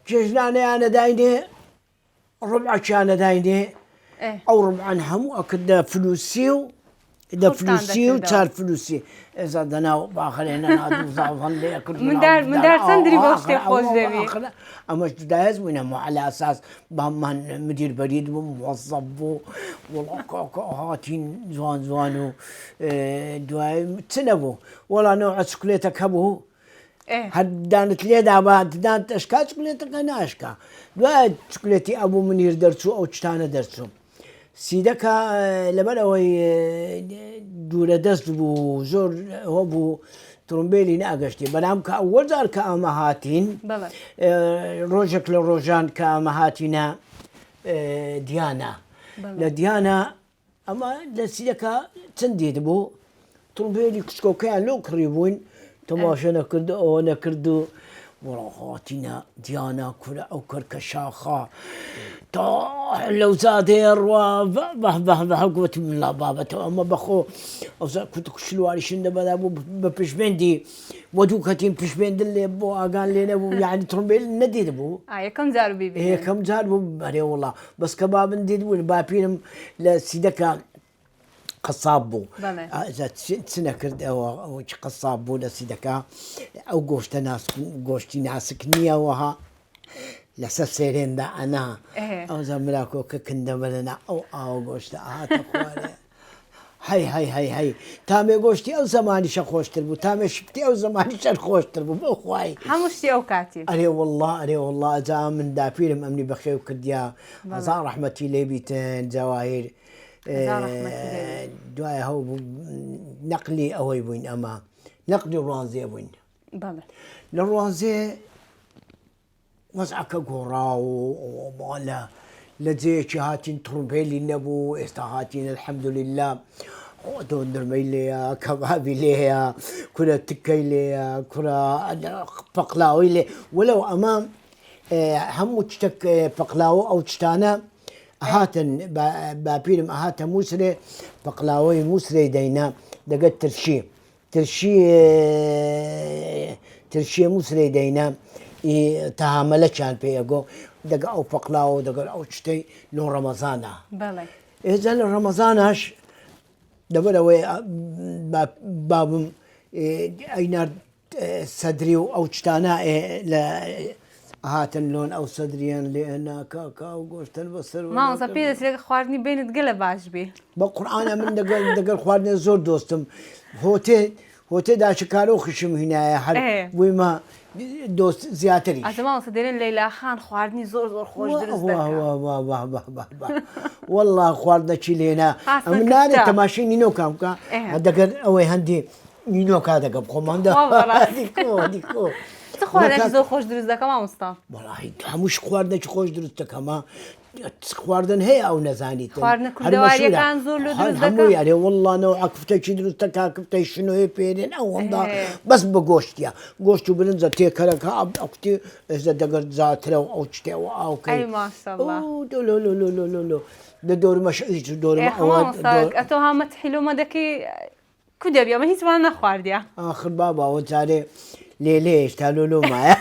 جيجناني أنا دايني ربع كان دايني أو ربع هم أكد فلوسي إذا فلوسي وصار فلوسي إذا دنا بآخرين أنا دوزا لي أكل من دار سندري بوشتي خوش دبي أما جدايز مو على أساس بمان مدير بريد موظف والله هاتين زوانو دواي تنبو ولا نوع شوكولاتك هبو هاد دانت لي دابا دانت اشكال شوكولاتك انا اشكال دواي شوكولاتي ابو منير درسو او تشتانا درسو سيدكا لبلوي دورة دست بو زور هو بو ترومبيلي ناقشتي بلام كأول زار كأمهاتين روجك لروجان كأمهاتنا ديانا لديانا أما لسيدكا تنديد بو ترومبيلي كسكو كان لو قريبون تماشا نكردو وراهاتنا ديانا كل أو كركشاخة لو زادير وبه قوة من الله بابا أما بخو كنت كشلواري شنو بدا ببشبندي ودوكتين بشبند اللي بو قال لنا يعني ترمبيل نديد بو كم زار بيبي هي كم زار بو بري والله بس كباب نديد بو بابينم لسيدك قصابو إذا سنة كرد أو قصابو لسيدك أو قوشتي ناس كنية وها لسسيرين دا أنا أو زملاكو ككندا بلنا أو قوشت هات أخواني هاي تامي قوشتي أو زماني شخوش تربو تامي شبتي أو زماني شخوش تربو بأخواي حمشتي أو كاتب أري والله إذا من دافيرم أمني بخير وكرديا أزار رحمتي ليبيتين زواهر دواء هو نقلي أو يبون أما نقلي روانزي يبون الروانزي وزعك قراو ومالا لزي شهاتين ترمبيلي نبو استهاتين الحمد لله دون درميليا كبابي ليا كرة تكي ليا كرة بقلاوي ليا ولو أمام هم تشتك بقلاو أو تشتانا أهاتن بابيرم أهاتا موسري بقلاوي موسري دينا دقت ترشي موسري دينا تهاملتشان بيقو دقا أو بقلاو دقا أو تشتي لو رمضانا بلى إذا رمضاناش دبلوي بابم أينار صدري أو تشتانا لا هاتن لون أو صدريان لأن كاكا وقوشتن بصر ما وصبي لك خوارني بين تقلب عجبي بقرآن من دقل خوارني زور دوستم هوتي دا شكارو خشم هنا يا حد وما دوست زياتري ما وصدرين ليلى خان خوارني زور خوش درس دكا والله خوارنا شيلينا من نار تماشي نينو كامكا دقل أوي هندي نينو كذا قب خماندا ديكو خواردنی زور خوش درست دکم آموزم. والله همش خواردنی خوش درست دکم خواردن هی او نزانیت. خواردن کدواری کن زور درست دکم. همه یعنی والله نوع کفته چی درست دکم کفته شنو هی پیرین او هم دا بس بگوشتیا. گوشتو برن زاتی کارک اب اکتی از دگر زاتر او چته او کی. ای ماشاءالله. او لو دور مش ایش دور ما. خمسة اتو هم تحلو ما دکی کدی بیا ما هیچ وان نخواردیا. آخر بابا و تاره ليش تالولو معايا